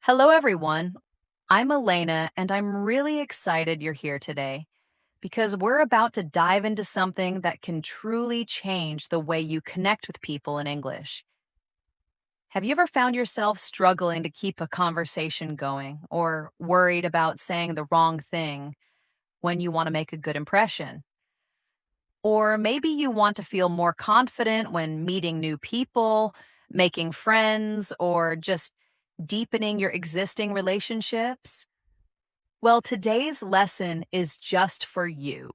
Hello, everyone. I'm Elena, and I'm really excited you're here today because we're about to dive into something that can truly change the way you connect with people in English. Have you ever found yourself struggling to keep a conversation going or worried about saying the wrong thing when you want to make a good impression? Or maybe you want to feel more confident when meeting new people, making friends, or just deepening your existing relationships? Well, today's lesson is just for you.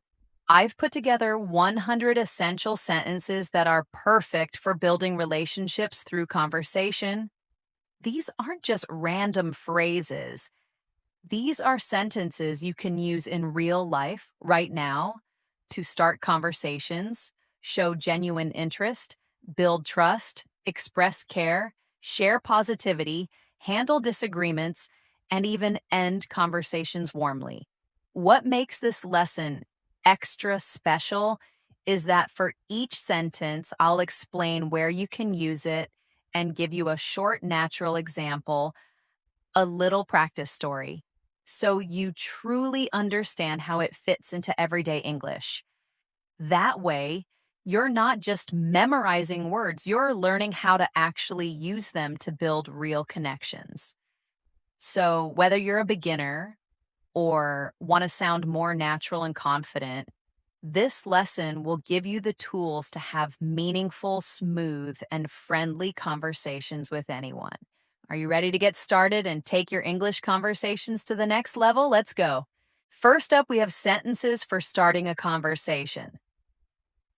I've put together 100 essential sentences that are perfect for building relationships through conversation. These aren't just random phrases. These are sentences you can use in real life right now to start conversations, show genuine interest, build trust, express care, share positivity, handle disagreements, and even end conversations warmly. What makes this lesson extra special is that for each sentence, I'll explain where you can use it and give you a short, natural example, a little practice story, so you truly understand how it fits into everyday English. That way, you're not just memorizing words, you're learning how to actually use them to build real connections. So, whether you're a beginner or want to sound more natural and confident, this lesson will give you the tools to have meaningful, smooth, and friendly conversations with anyone. Are you ready to get started and take your English conversations to the next level? Let's go. First up, we have sentences for starting a conversation.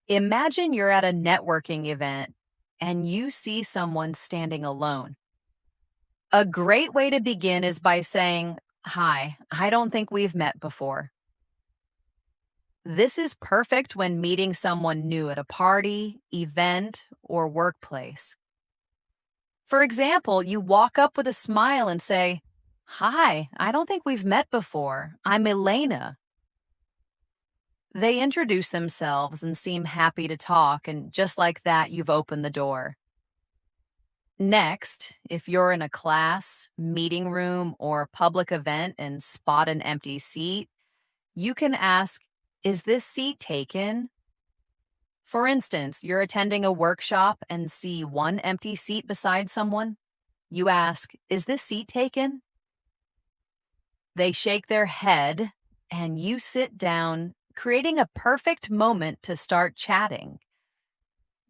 Imagine you're at a networking event and you see someone standing alone. A great way to begin is by saying, "Hi, I don't think we've met before." This is perfect when meeting someone new at a party, event, or workplace. For example, you walk up with a smile and say, "Hi, I don't think we've met before. I'm Elena." They introduce themselves and seem happy to talk, and just like that, you've opened the door. Next, if you're in a class, meeting room, or public event and spot an empty seat, you can ask, "Is this seat taken?" For instance, you're attending a workshop and see one empty seat beside someone. You ask, "Is this seat taken?" They shake their head and you sit down, creating a perfect moment to start chatting.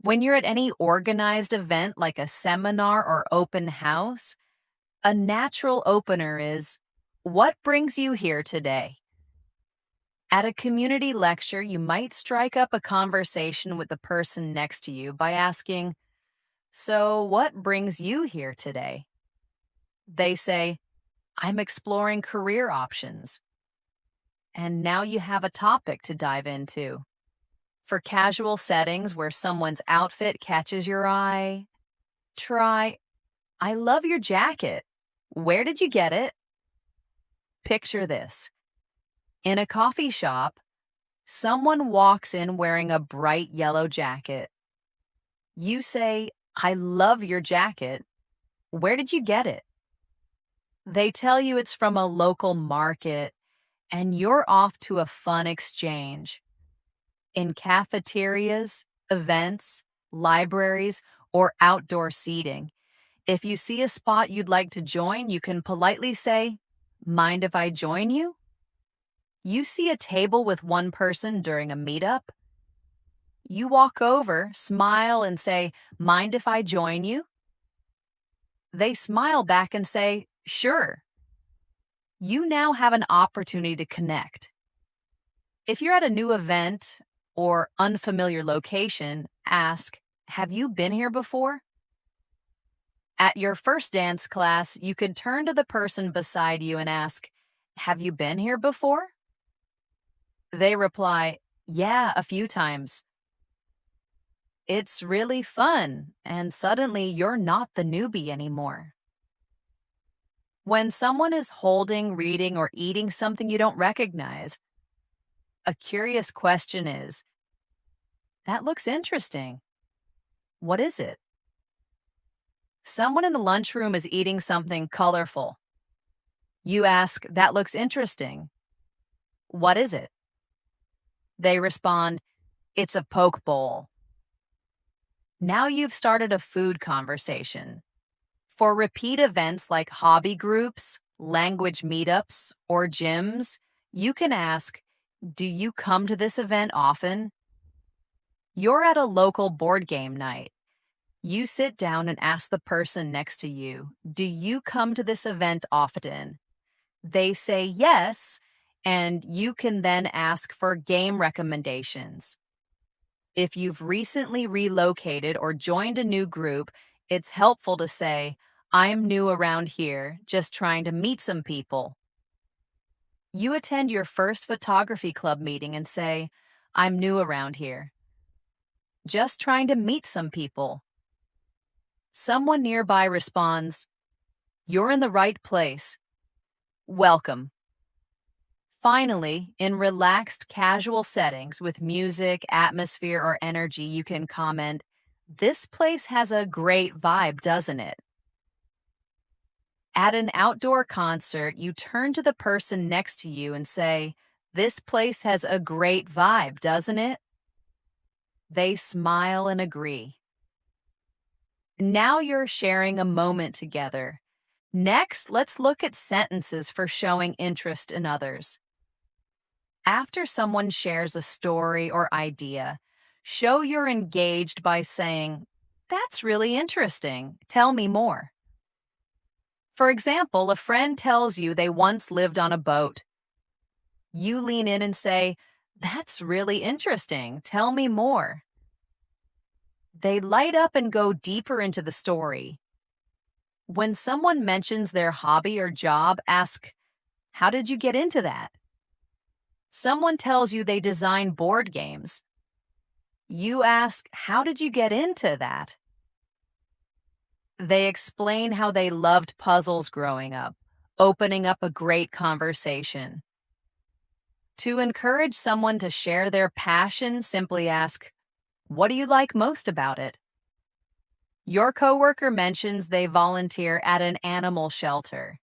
When you're at any organized event like a seminar or open house, a natural opener is, "What brings you here today?" At a community lecture, you might strike up a conversation with the person next to you by asking, "So, what brings you here today?" They say, "I'm exploring career options." And now you have a topic to dive into. For casual settings where someone's outfit catches your eye, try, "I love your jacket. Where did you get it?" Picture this. In a coffee shop, someone walks in wearing a bright yellow jacket. You say, "I love your jacket. Where did you get it?" They tell you it's from a local market, and you're off to a fun exchange. In cafeterias, events, libraries, or outdoor seating, if you see a spot you'd like to join, you can politely say, "Mind if I join you?" You see a table with one person during a meetup. You walk over, smile, and say, "Mind if I join you?" They smile back and say, "Sure." You now have an opportunity to connect. If you're at a new event or unfamiliar location, ask, "Have you been here before?" At your first dance class, you could turn to the person beside you and ask, "Have you been here before?" They reply, "Yeah, a few times." It's really fun, and suddenly you're not the newbie anymore. When someone is holding, reading, or eating something you don't recognize, a curious question is, "That looks interesting. What is it?" Someone in the lunchroom is eating something colorful. You ask, that looks interesting. What is it? They respond, it's a poke bowl. Now you've started a food conversation. For repeat events like hobby groups, language meetups, or gyms, you can ask, do you come to this event often? You're at a local board game night. You sit down and ask the person next to you, do you come to this event often? They say yes, and you can then ask for game recommendations. If you've recently relocated or joined a new group, it's helpful to say, I'm new around here, just trying to meet some people. You attend your first photography club meeting and say, I'm new around here, just trying to meet some people. Someone nearby responds, you're in the right place. Welcome. Finally, in relaxed, casual settings with music, atmosphere, or energy, you can comment, this place has a great vibe, doesn't it? At an outdoor concert, you turn to the person next to you and say, this place has a great vibe, doesn't it? They smile and agree. Now you're sharing a moment together. Next, let's look at sentences for showing interest in others. After someone shares a story or idea, show you're engaged by saying, that's really interesting. Tell me more. For example, a friend tells you they once lived on a boat. You lean in and say, that's really interesting. Tell me more. They light up and go deeper into the story. When someone mentions their hobby or job, ask, how did you get into that? Someone tells you they design board games. You ask, how did you get into that? They explain how they loved puzzles growing up, opening up a great conversation. To encourage someone to share their passion, simply ask, what do you like most about it? Your coworker mentions they volunteer at an animal shelter.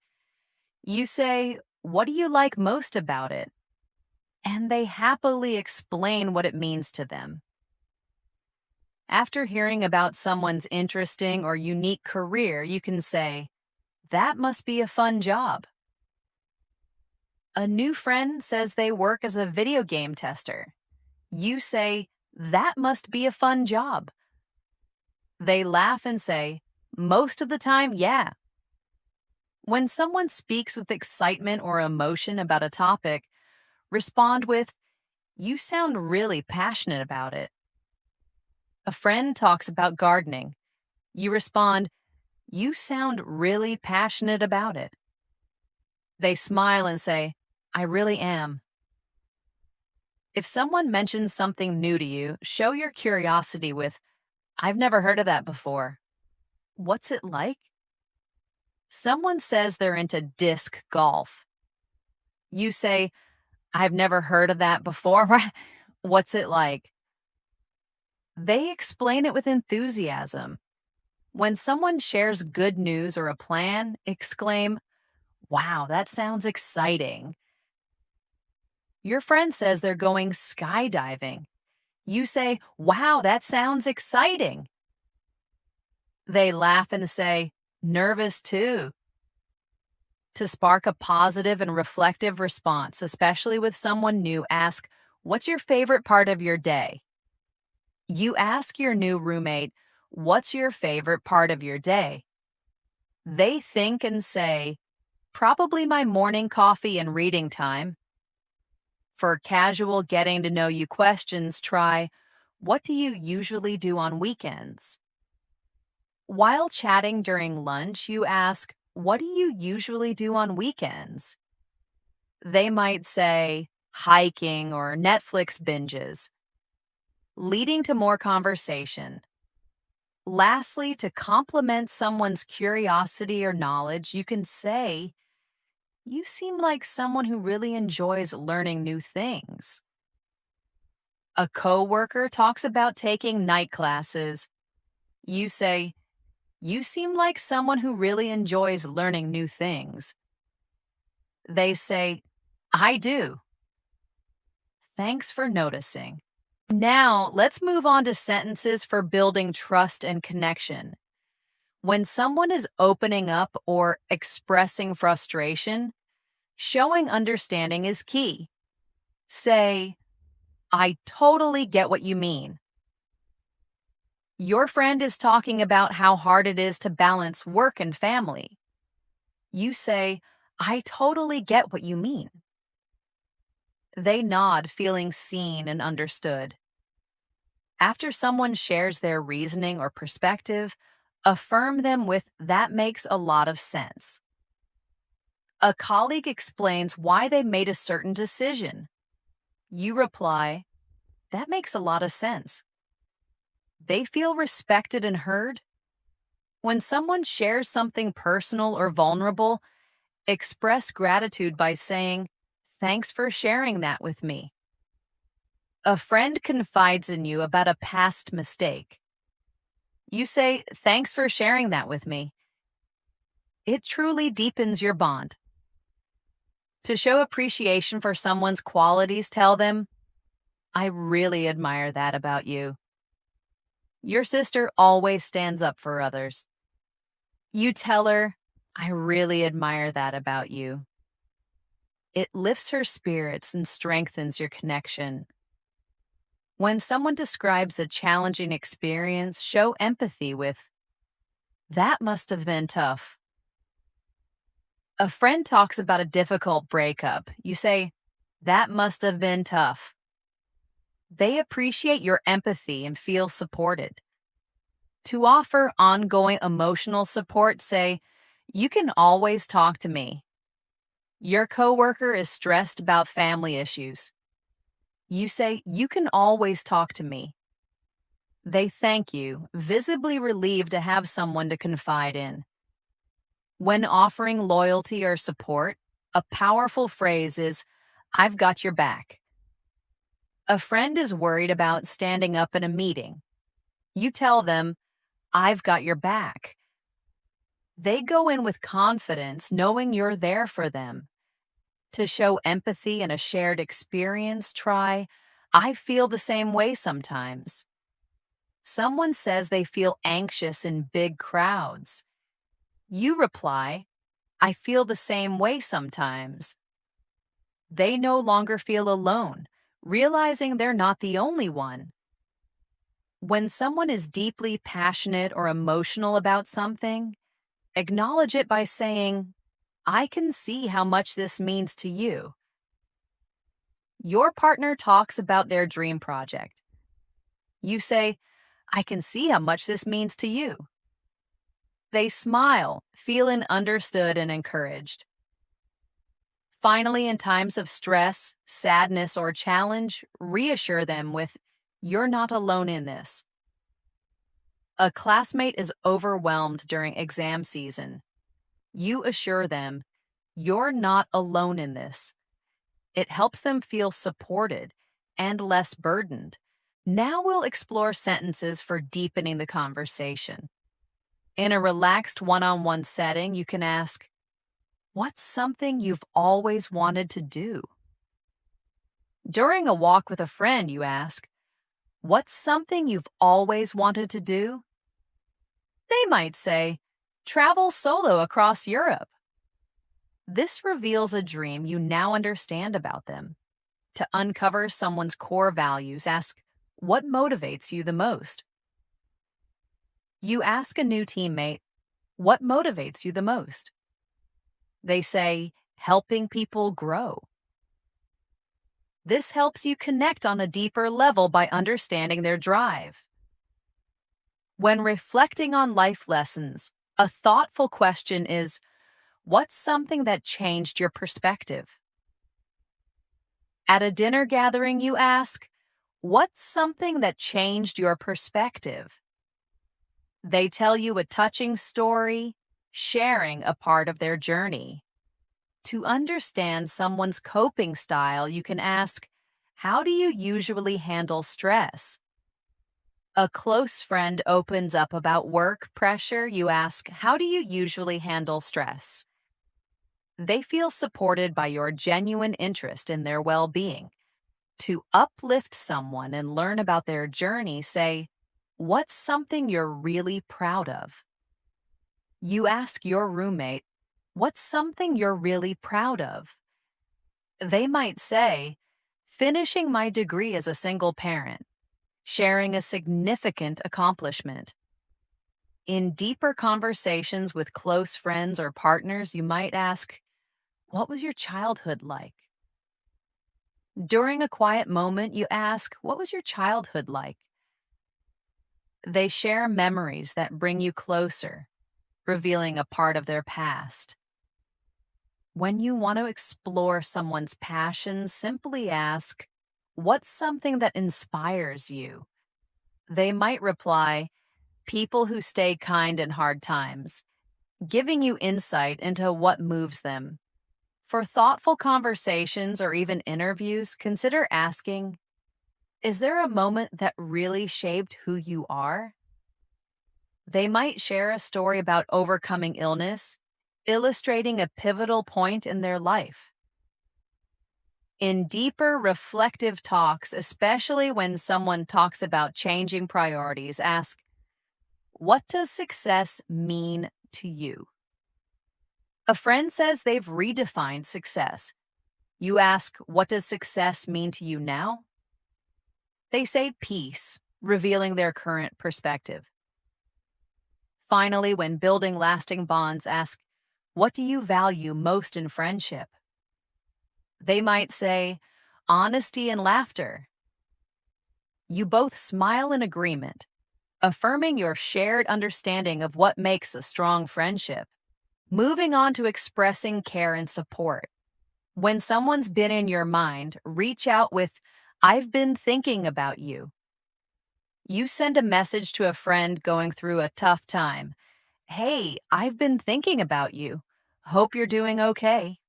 You say, what do you like most about it? And they happily explain what it means to them. After hearing about someone's interesting or unique career, you can say, that must be a fun job. A new friend says they work as a video game tester. You say, that must be a fun job. They laugh and say, most of the time, yeah. When someone speaks with excitement or emotion about a topic, respond with, you sound really passionate about it. A friend talks about gardening. You respond, you sound really passionate about it. They smile and say, I really am. If someone mentions something new to you, show your curiosity with, I've never heard of that before. What's it like? Someone says they're into disc golf. You say, I've never heard of that before. What's it like? They explain it with enthusiasm. When someone shares good news or a plan, exclaim, wow, that sounds exciting. Your friend says they're going skydiving. You say, wow, that sounds exciting. They laugh and say, nervous too. To spark a positive and reflective response, especially with someone new, ask, what's your favorite part of your day? You ask your new roommate, what's your favorite part of your day? They think and say, probably my morning coffee and reading time. For casual getting to know you questions, try, what do you usually do on weekends? While chatting during lunch, you ask, what do you usually do on weekends? They might say, hiking or Netflix binges, leading to more conversation. Lastly, to complement someone's curiosity or knowledge, you can say, you seem like someone who really enjoys learning new things. A coworker talks about taking night classes. You say, you seem like someone who really enjoys learning new things. They say, I do. Thanks for noticing. Now, let's move on to sentences for building trust and connection. When someone is opening up or expressing frustration, showing understanding is key. Say, I totally get what you mean. Your friend is talking about how hard it is to balance work and family. You say, I totally get what you mean. They nod, feeling seen and understood. After someone shares their reasoning or perspective, affirm them with, that makes a lot of sense. A colleague explains why they made a certain decision. You reply, that makes a lot of sense. They feel respected and heard. When someone shares something personal or vulnerable, express gratitude by saying, thanks for sharing that with me. A friend confides in you about a past mistake. You say, thanks for sharing that with me. It truly deepens your bond. To show appreciation for someone's qualities, tell them, I really admire that about you. Your sister always stands up for others. You tell her, I really admire that about you. It lifts her spirits and strengthens your connection. When someone describes a challenging experience, show empathy with, that must have been tough. A friend talks about a difficult breakup. You say, that must have been tough. They appreciate your empathy and feel supported. To offer ongoing emotional support, say, you can always talk to me. Your coworker is stressed about family issues. You say, you can always talk to me. They thank you, visibly relieved to have someone to confide in. When offering loyalty or support, a powerful phrase is, I've got your back. A friend is worried about standing up in a meeting. You tell them, I've got your back. They go in with confidence, knowing you're there for them. To show empathy and a shared experience, try, I feel the same way sometimes. Someone says they feel anxious in big crowds. You reply, I feel the same way sometimes. They no longer feel alone, realizing they're not the only one. When someone is deeply passionate or emotional about something, acknowledge it by saying, I can see how much this means to you. Your partner talks about their dream project. You say, I can see how much this means to you. They smile, feeling understood and encouraged. Finally, in times of stress, sadness, or challenge, reassure them with, you're not alone in this. A classmate is overwhelmed during exam season. You assure them, you're not alone in this. It helps them feel supported and less burdened. Now we'll explore sentences for deepening the conversation. In a relaxed one-on-one setting, you can ask, what's something you've always wanted to do? During a walk with a friend, you ask, what's something you've always wanted to do? They might say, travel solo across Europe. This reveals a dream you now understand about them. To uncover someone's core values, ask, what motivates you the most? You ask a new teammate, what motivates you the most? They say, helping people grow. This helps you connect on a deeper level by understanding their drive. When reflecting on life lessons, a thoughtful question is, what's something that changed your perspective? At a dinner gathering, you ask, what's something that changed your perspective? They tell you a touching story, sharing a part of their journey. To understand someone's coping style, you can ask, how do you usually handle stress? A close friend opens up about work pressure. You ask, how do you usually handle stress? They feel supported by your genuine interest in their well being. To uplift someone and learn about their journey, say, "What's something you're really proud of?" You ask your roommate, "What's something you're really proud of?" They might say, "Finishing my degree as a single parent, sharing a significant accomplishment." In deeper conversations with close friends or partners, you might ask, "What was your childhood like?" During a quiet moment, you ask, "What was your childhood like?" They share memories that bring you closer, revealing a part of their past. When you want to explore someone's passions, simply ask, "What's something that inspires you?" They might reply, "People who stay kind in hard times," giving you insight into what moves them. For thoughtful conversations or even interviews, consider asking, "Is there a moment that really shaped who you are?" They might share a story about overcoming illness, illustrating a pivotal point in their life. In deeper, reflective talks, especially when someone talks about changing priorities, ask, "What does success mean to you?" A friend says they've redefined success. You ask, "What does success mean to you now?" They say peace, revealing their current perspective. Finally, when building lasting bonds, ask, "What do you value most in friendship?" They might say, "Honesty and laughter." You both smile in agreement, affirming your shared understanding of what makes a strong friendship. Moving on to expressing care and support. When someone's been in your mind, reach out with, "I've been thinking about you." You send a message to a friend going through a tough time. "Hey, I've been thinking about you. Hope you're doing okay."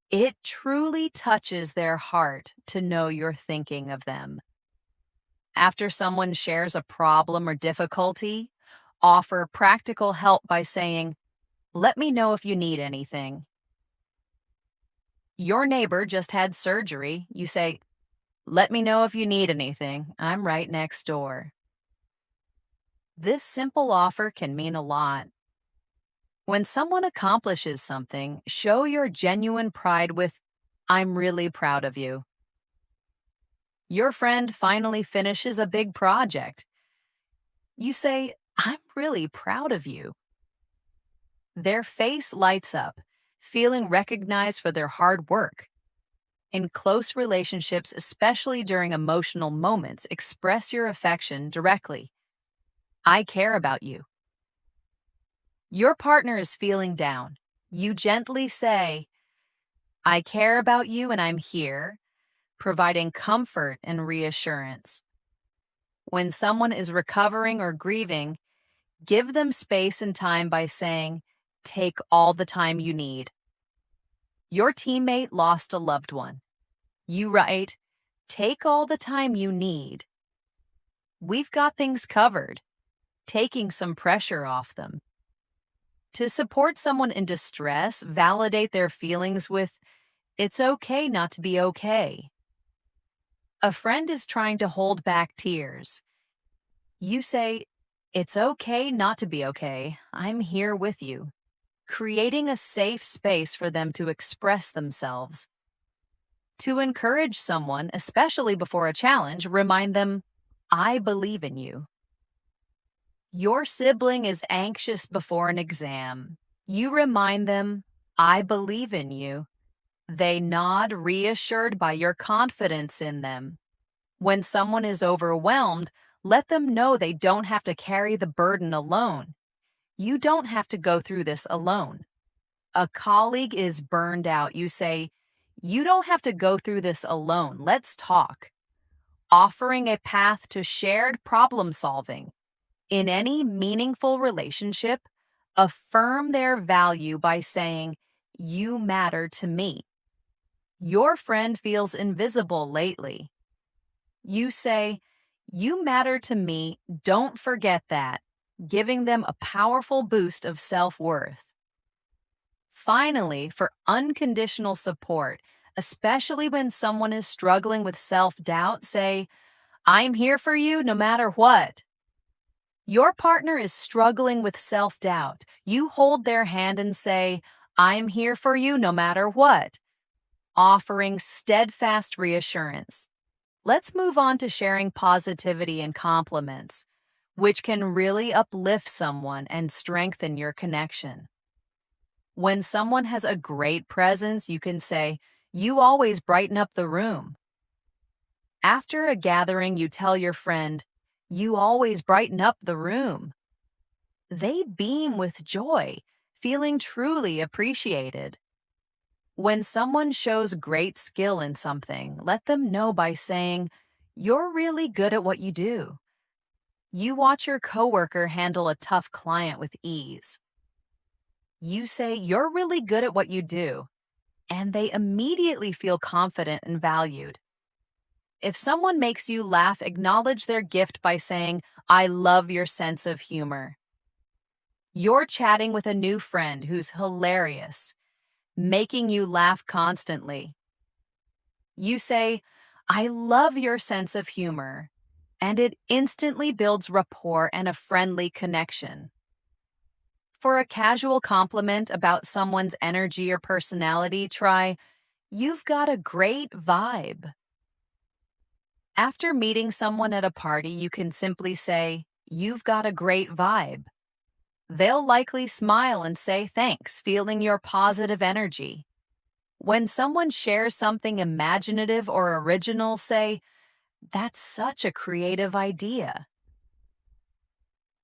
It truly touches their heart to know you're thinking of them. After someone shares a problem or difficulty, offer practical help by saying, "Let me know if you need anything." Your neighbor just had surgery. You say, "Let me know if you need anything. I'm right next door." This simple offer can mean a lot. When someone accomplishes something, show your genuine pride with, "I'm really proud of you." Your friend finally finishes a big project. You say, "I'm really proud of you." Their face lights up, feeling recognized for their hard work. In close relationships, especially during emotional moments, express your affection directly. "I care about you." Your partner is feeling down. You gently say, "I care about you and I'm here," providing comfort and reassurance. When someone is recovering or grieving, give them space and time by saying, "Take all the time you need." Your teammate lost a loved one. You write, "Take all the time you need. We've got things covered," taking some pressure off them. To support someone in distress, validate their feelings with, "It's okay not to be okay." A friend is trying to hold back tears. You say, "It's okay not to be okay. I'm here with you," creating a safe space for them to express themselves. To encourage someone, especially before a challenge, remind them, "I believe in you." Your sibling is anxious before an exam. You remind them, "I believe in you." They nod, reassured by your confidence in them. When someone is overwhelmed, let them know they don't have to carry the burden alone. You don't have to go through this alone. A colleague is burned out. You say, "You don't have to go through this alone. Let's talk." Offering a path to shared problem solving. In any meaningful relationship, affirm their value by saying, "You matter to me." Your friend feels invisible lately. You say, "You matter to me, don't forget that," giving them a powerful boost of self-worth. Finally, for unconditional support, especially when someone is struggling with self-doubt, say, I'm here for you no matter what. Your partner is struggling with self-doubt. You hold their hand and say, I'm here for you no matter what, offering steadfast reassurance. Let's move on to sharing positivity and compliments, which can really uplift someone and strengthen your connection. When someone has a great presence, you can say, you always brighten up the room. After a gathering, you tell your friend, you always brighten up the room. They beam with joy, feeling truly appreciated. When someone shows great skill in something, let them know by saying, you're really good at what you do. You watch your coworker handle a tough client with ease. You say, you're really good at what you do, and they immediately feel confident and valued. If someone makes you laugh, acknowledge their gift by saying, I love your sense of humor. You're chatting with a new friend who's hilarious, making you laugh constantly. You say, I love your sense of humor, and it instantly builds rapport and a friendly connection. For a casual compliment about someone's energy or personality, try, you've got a great vibe. After meeting someone at a party, you can simply say, you've got a great vibe. They'll likely smile and say thanks, feeling your positive energy. When someone shares something imaginative or original, say, that's such a creative idea.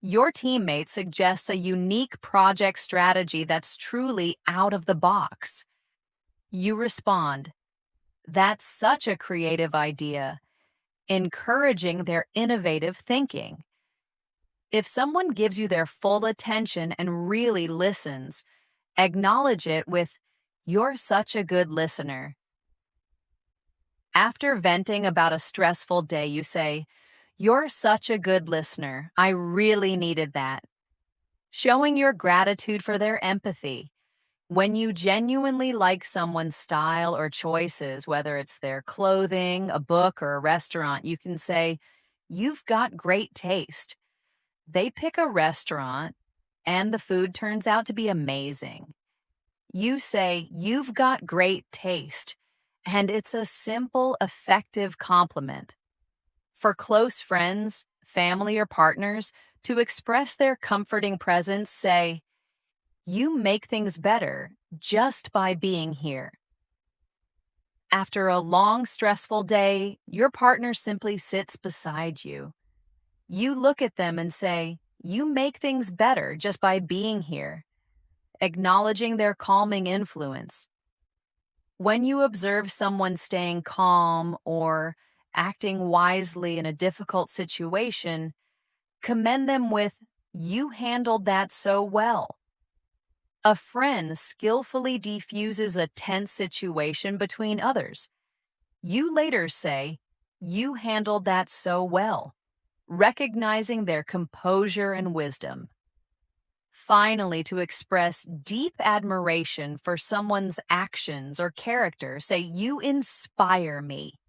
Your teammate suggests a unique project strategy that's truly out of the box. You respond, that's such a creative idea, encouraging their innovative thinking. If someone gives you their full attention and really listens, acknowledge it with, you're such a good listener. After venting about a stressful day, you say, you're such a good listener. I really needed that. Showing your gratitude for their empathy. When you genuinely like someone's style or choices, whether it's their clothing, a book, or a restaurant, you can say, you've got great taste. They pick a restaurant, and the food turns out to be amazing. You say, you've got great taste, and it's a simple, effective compliment. For close friends, family, or partners, to express their comforting presence, say, you make things better just by being here. After a long, stressful day, your partner simply sits beside you. You look at them and say, you make things better just by being here, acknowledging their calming influence. When you observe someone staying calm or acting wisely in a difficult situation, commend them with, you handled that so well. A friend skillfully defuses a tense situation between others. You later say, you handled that so well, recognizing their composure and wisdom. Finally, to express deep admiration for someone's actions or character, say, you inspire me.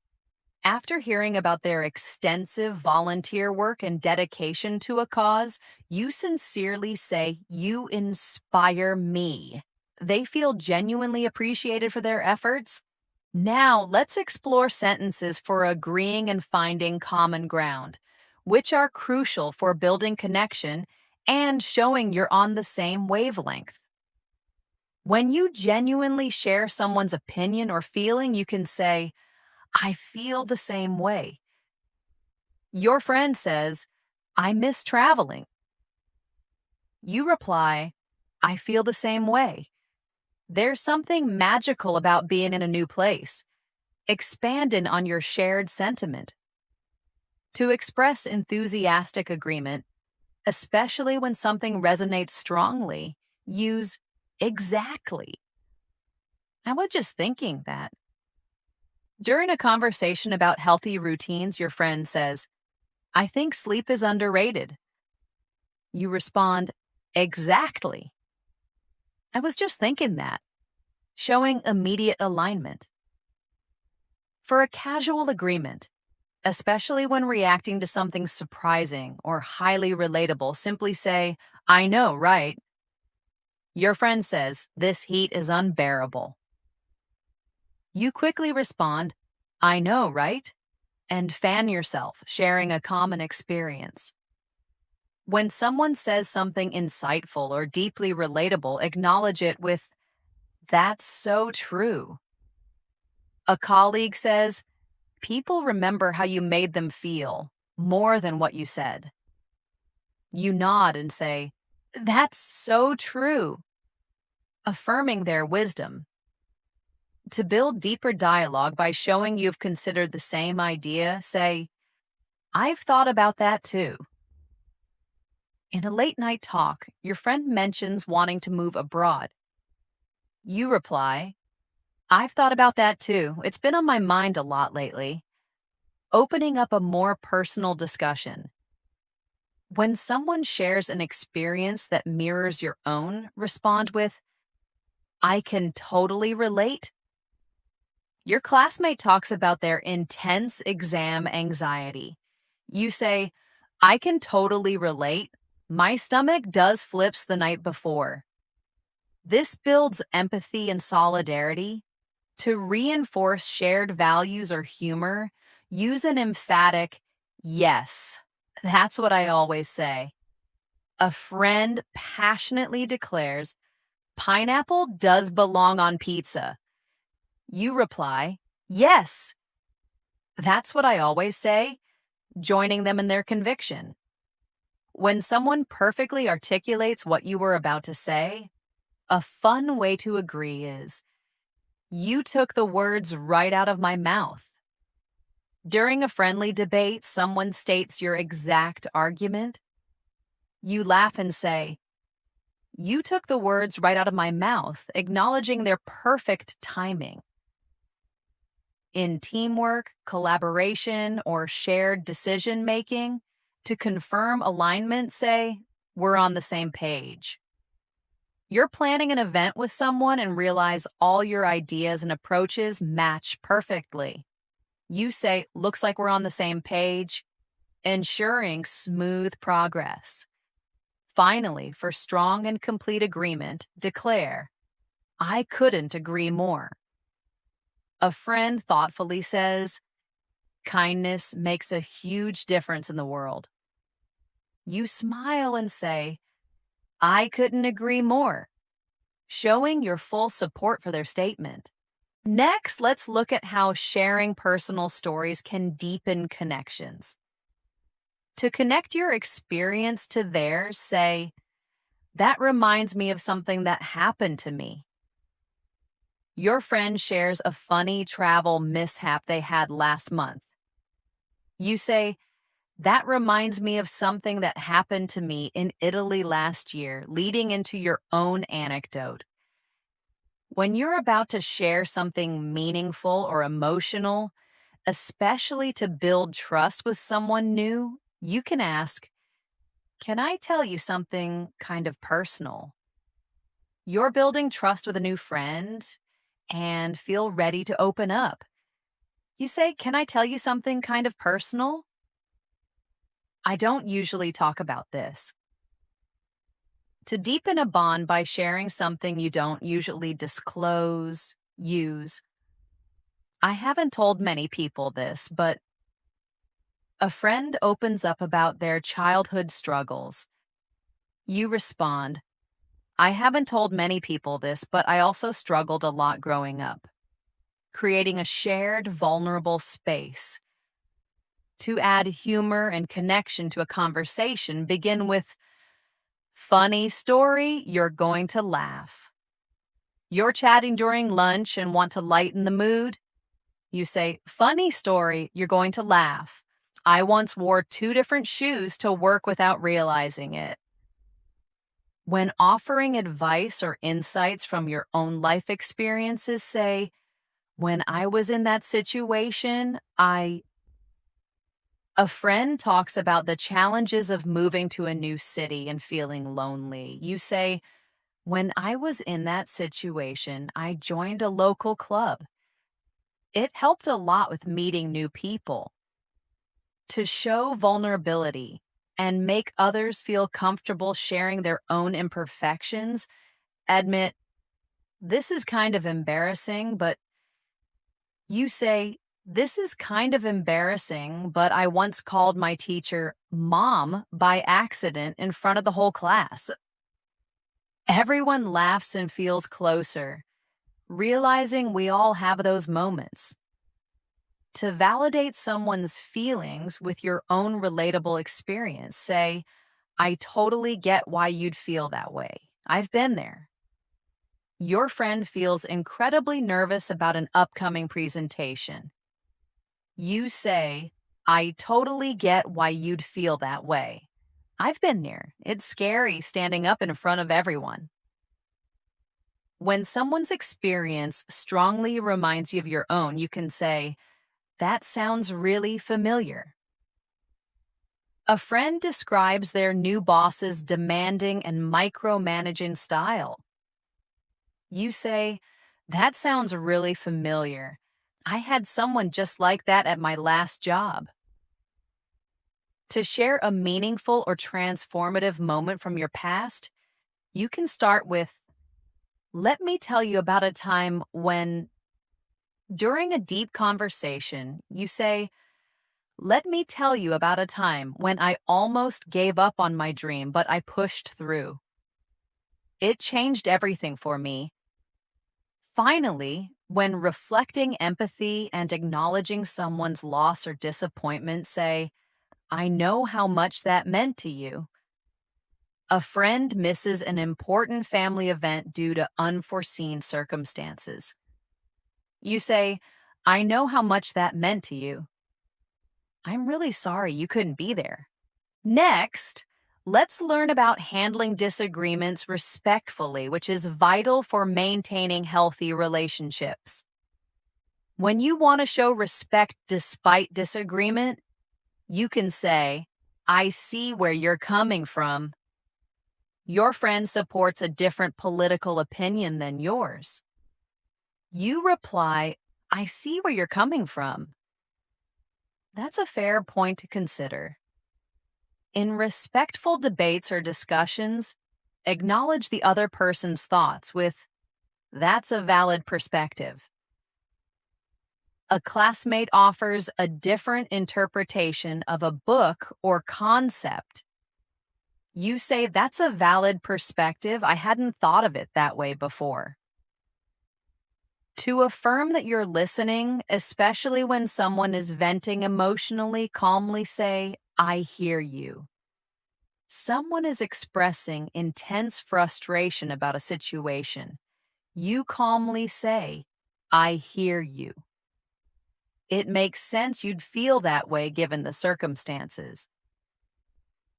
After hearing about their extensive volunteer work and dedication to a cause, you sincerely say, you inspire me. They feel genuinely appreciated for their efforts. Now, let's explore sentences for agreeing and finding common ground, which are crucial for building connection and showing you're on the same wavelength. When you genuinely share someone's opinion or feeling, you can say, I feel the same way. Your friend says, I miss traveling. You reply, I feel the same way. There's something magical about being in a new place. Expanding on your shared sentiment. To express enthusiastic agreement, especially when something resonates strongly, use exactly. I was just thinking that. During a conversation about healthy routines, your friend says, I think sleep is underrated. You respond, exactly. I was just thinking that, showing immediate alignment. For a casual agreement, especially when reacting to something surprising or highly relatable, simply say, I know, right? Your friend says, this heat is unbearable. You quickly respond, I know, right? And fan yourself, sharing a common experience. When someone says something insightful or deeply relatable, acknowledge it with, that's so true. A colleague says, people remember how you made them feel more than what you said. You nod and say, that's so true, affirming their wisdom. To build deeper dialogue by showing you've considered the same idea, say, I've thought about that too. In a late night talk, your friend mentions wanting to move abroad. You reply, I've thought about that too. It's been on my mind a lot lately. Opening up a more personal discussion. When someone shares an experience that mirrors your own, respond with, I can totally relate. Your classmate talks about their intense exam anxiety. You say, I can totally relate. My stomach does flips the night before. This builds empathy and solidarity. To reinforce shared values or humor, use an emphatic yes. That's what I always say. A friend passionately declares, pineapple does belong on pizza. You reply, yes. That's what I always say, joining them in their conviction. When someone perfectly articulates what you were about to say, a fun way to agree is, you took the words right out of my mouth. During a friendly debate, someone states your exact argument. You laugh and say, you took the words right out of my mouth, acknowledging their perfect timing. In teamwork, collaboration, or shared decision-making, to confirm alignment, say, we're on the same page. You're planning an event with someone and realize all your ideas and approaches match perfectly. You say, looks like we're on the same page, ensuring smooth progress. Finally, for strong and complete agreement, declare, I couldn't agree more. A friend thoughtfully says, kindness makes a huge difference in the world. You smile and say, I couldn't agree more, showing your full support for their statement. Next, let's look at how sharing personal stories can deepen connections. To connect your experience to theirs, say, that reminds me of something that happened to me. Your friend shares a funny travel mishap they had last month. You say, that reminds me of something that happened to me in Italy last year, leading into your own anecdote. When you're about to share something meaningful or emotional, especially to build trust with someone new, you can ask, can I tell you something kind of personal? You're building trust with a new friend and feel ready to open up. You say, can I tell you something kind of personal? I don't usually talk about this. To deepen a bond by sharing something you don't usually disclose, use. I haven't told many people this, but a friend opens up about their childhood struggles. You respond, I haven't told many people this, but I also struggled a lot growing up. Creating a shared, vulnerable space. To add humor and connection to a conversation, begin with, funny story, you're going to laugh. You're chatting during lunch and want to lighten the mood? You say, funny story, you're going to laugh. I once wore 2 different shoes to work without realizing it. When offering advice or insights from your own life experiences, say, when I was in that situation, A friend talks about the challenges of moving to a new city and feeling lonely. You say, When I was in that situation, I joined a local club. It helped a lot with meeting new people. To show vulnerability and make others feel comfortable sharing their own imperfections, admit, this is kind of embarrassing, but you say, this is kind of embarrassing, but I once called my teacher mom by accident in front of the whole class. Everyone laughs and feels closer, realizing we all have those moments. To validate someone's feelings with your own relatable experience, say, I totally get why you'd feel that way. I've been there. Your friend feels incredibly nervous about an upcoming presentation. You say, I totally get why you'd feel that way. I've been there. It's scary standing up in front of everyone. When someone's experience strongly reminds you of your own, you can say, that sounds really familiar. A friend describes their new boss's demanding and micromanaging style. You say, that sounds really familiar. I had someone just like that at my last job. To share a meaningful or transformative moment from your past, you can start with, let me tell you about a time when, during a deep conversation, you say, let me tell you about a time when I almost gave up on my dream, but I pushed through. It changed everything for me. Finally, when reflecting empathy and acknowledging someone's loss or disappointment, say, I know how much that meant to you. A friend misses an important family event due to unforeseen circumstances. You say, I know how much that meant to you. I'm really sorry you couldn't be there. Next, let's learn about handling disagreements respectfully, which is vital for maintaining healthy relationships. When you want to show respect despite disagreement, you can say, I see where you're coming from. Your friend supports a different political opinion than yours. You reply, I see where you're coming from. That's a fair point to consider. In respectful debates or discussions, acknowledge the other person's thoughts with, that's a valid perspective. A classmate offers a different interpretation of a book or concept. You say, that's a valid perspective. I hadn't thought of it that way before. To affirm that you're listening, especially when someone is venting emotionally, calmly say, I hear you. Someone is expressing intense frustration about a situation. You calmly say, I hear you. It makes sense you'd feel that way given the circumstances.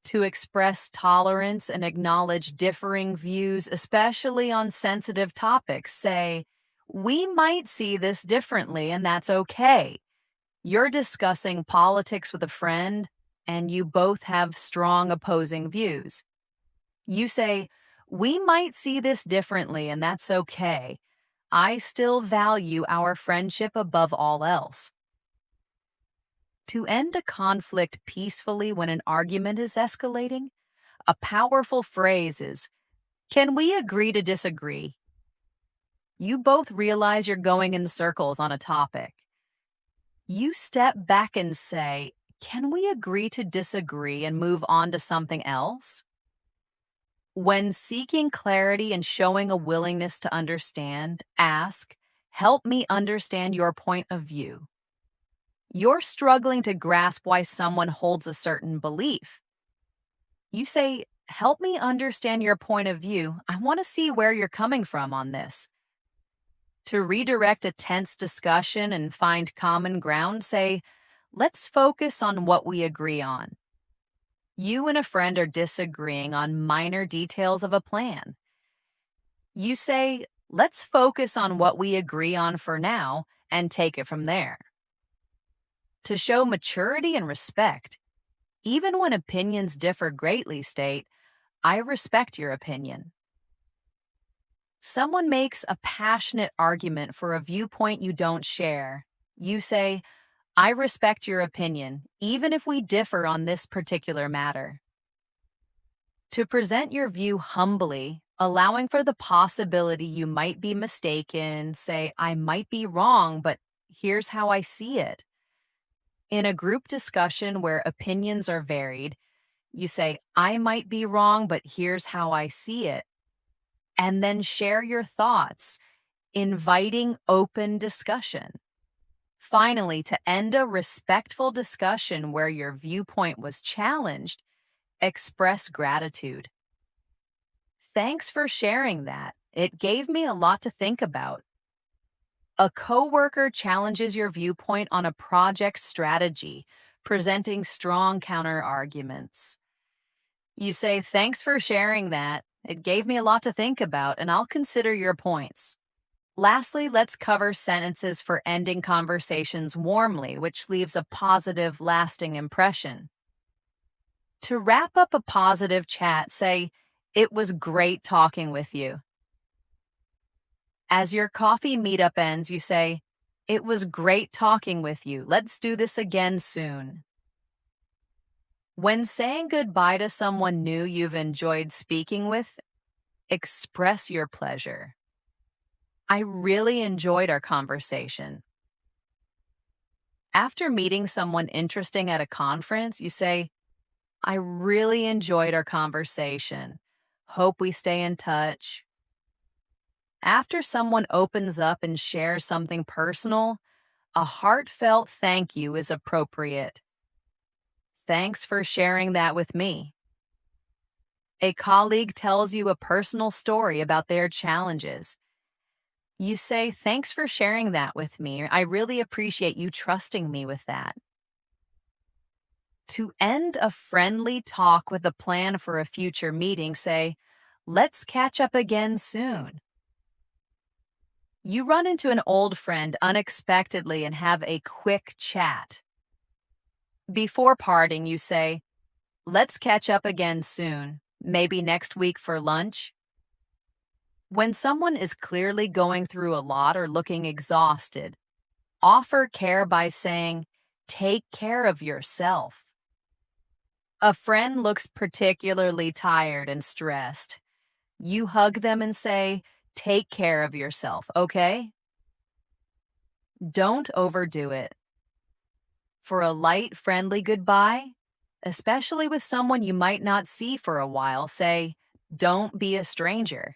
To express tolerance and acknowledge differing views, especially on sensitive topics, say, we might see this differently, and that's okay. You're discussing politics with a friend, and you both have strong opposing views. You say, we might see this differently, and that's okay. I still value our friendship above all else. To end a conflict peacefully when an argument is escalating, a powerful phrase is, can we agree to disagree? You both realize you're going in circles on a topic. You step back and say, can we agree to disagree and move on to something else? When seeking clarity and showing a willingness to understand, ask, help me understand your point of view. You're struggling to grasp why someone holds a certain belief. You say, help me understand your point of view. I want to see where you're coming from on this. To redirect a tense discussion and find common ground, say, let's focus on what we agree on. You and a friend are disagreeing on minor details of a plan. You say, let's focus on what we agree on for now and take it from there. To show maturity and respect, even when opinions differ greatly, state, I respect your opinion. Someone makes a passionate argument for a viewpoint you don't share. You say, I respect your opinion, even if we differ on this particular matter. To present your view humbly, allowing for the possibility you might be mistaken, say, I might be wrong, but here's how I see it. In a group discussion where opinions are varied, you say, I might be wrong, but here's how I see it. And then share your thoughts, inviting open discussion. Finally, to end a respectful discussion where your viewpoint was challenged, express gratitude. Thanks for sharing that. It gave me a lot to think about. A coworker challenges your viewpoint on a project strategy, presenting strong counter arguments. You say, thanks for sharing that. It gave me a lot to think about, and I'll consider your points. Lastly, let's cover sentences for ending conversations warmly, which leaves a positive, lasting impression. To wrap up a positive chat, say, it was great talking with you. As your coffee meetup ends, you say, it was great talking with you. Let's do this again soon. When saying goodbye to someone new you've enjoyed speaking with, express your pleasure. I really enjoyed our conversation. After meeting someone interesting at a conference, you say, I really enjoyed our conversation. Hope we stay in touch. After someone opens up and shares something personal, a heartfelt thank you is appropriate. Thanks for sharing that with me. A colleague tells you a personal story about their challenges. You say, thanks for sharing that with me. I really appreciate you trusting me with that. To end a friendly talk with a plan for a future meeting, say, let's catch up again soon. You run into an old friend unexpectedly and have a quick chat. Before parting, you say, let's catch up again soon, maybe next week for lunch. When someone is clearly going through a lot or looking exhausted, offer care by saying, take care of yourself. A friend looks particularly tired and stressed. You hug them and say, take care of yourself, okay? Don't overdo it. For a light, friendly goodbye, especially with someone you might not see for a while, say, don't be a stranger.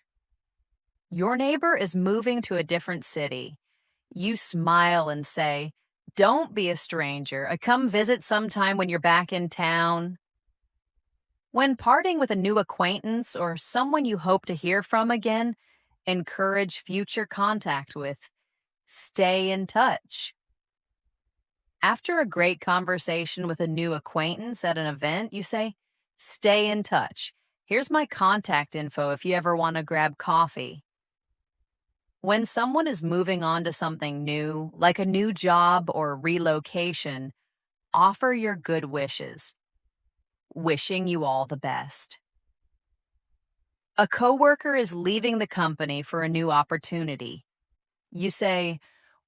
Your neighbor is moving to a different city. You smile and say, don't be a stranger. Come visit sometime when you're back in town. When parting with a new acquaintance or someone you hope to hear from again, encourage future contact with. Stay in touch. After a great conversation with a new acquaintance at an event, you say, stay in touch. Here's my contact info if you ever want to grab coffee. When someone is moving on to something new, like a new job or relocation, offer your good wishes. Wishing you all the best. A coworker is leaving the company for a new opportunity. You say,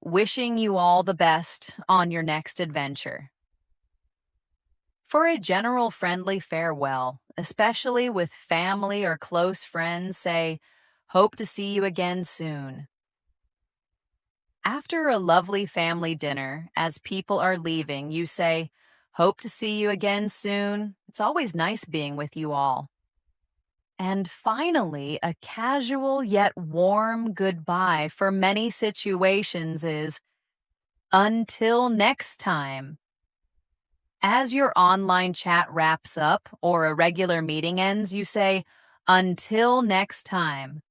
wishing you all the best on your next adventure. For a general friendly farewell, especially with family or close friends, say, hope to see you again soon. After a lovely family dinner, as people are leaving, you say, hope to see you again soon. It's always nice being with you all. And finally, a casual yet warm goodbye for many situations is, until next time. As your online chat wraps up or a regular meeting ends, you say, until next time,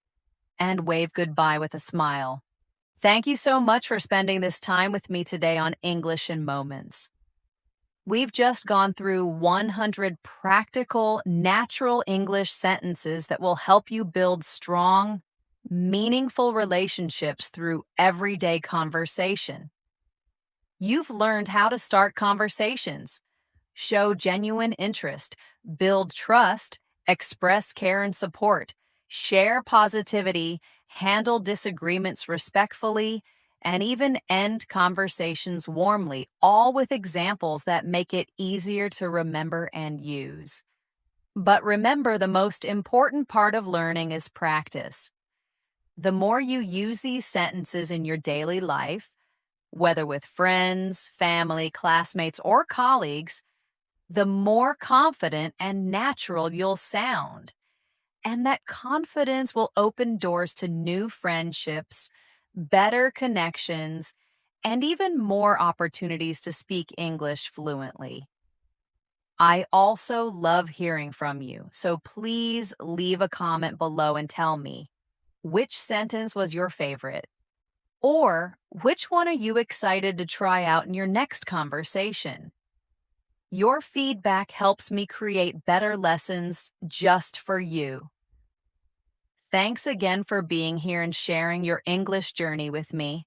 and wave goodbye with a smile. Thank you so much for spending this time with me today on English in Moments. We've just gone through 100 practical, natural English sentences that will help you build strong, meaningful relationships through everyday conversation. You've learned how to start conversations, show genuine interest, build trust, express care and support, share positivity, handle disagreements respectfully, and even end conversations warmly, all with examples that make it easier to remember and use. But remember, the most important part of learning is practice. The more you use these sentences in your daily life, whether with friends, family, classmates, or colleagues, the more confident and natural you'll sound. And that confidence will open doors to new friendships, better connections, and even more opportunities to speak English fluently. I also love hearing from you, so please leave a comment below and tell me, which sentence was your favorite? Or which one are you excited to try out in your next conversation? Your feedback helps me create better lessons just for you. Thanks again for being here and sharing your English journey with me.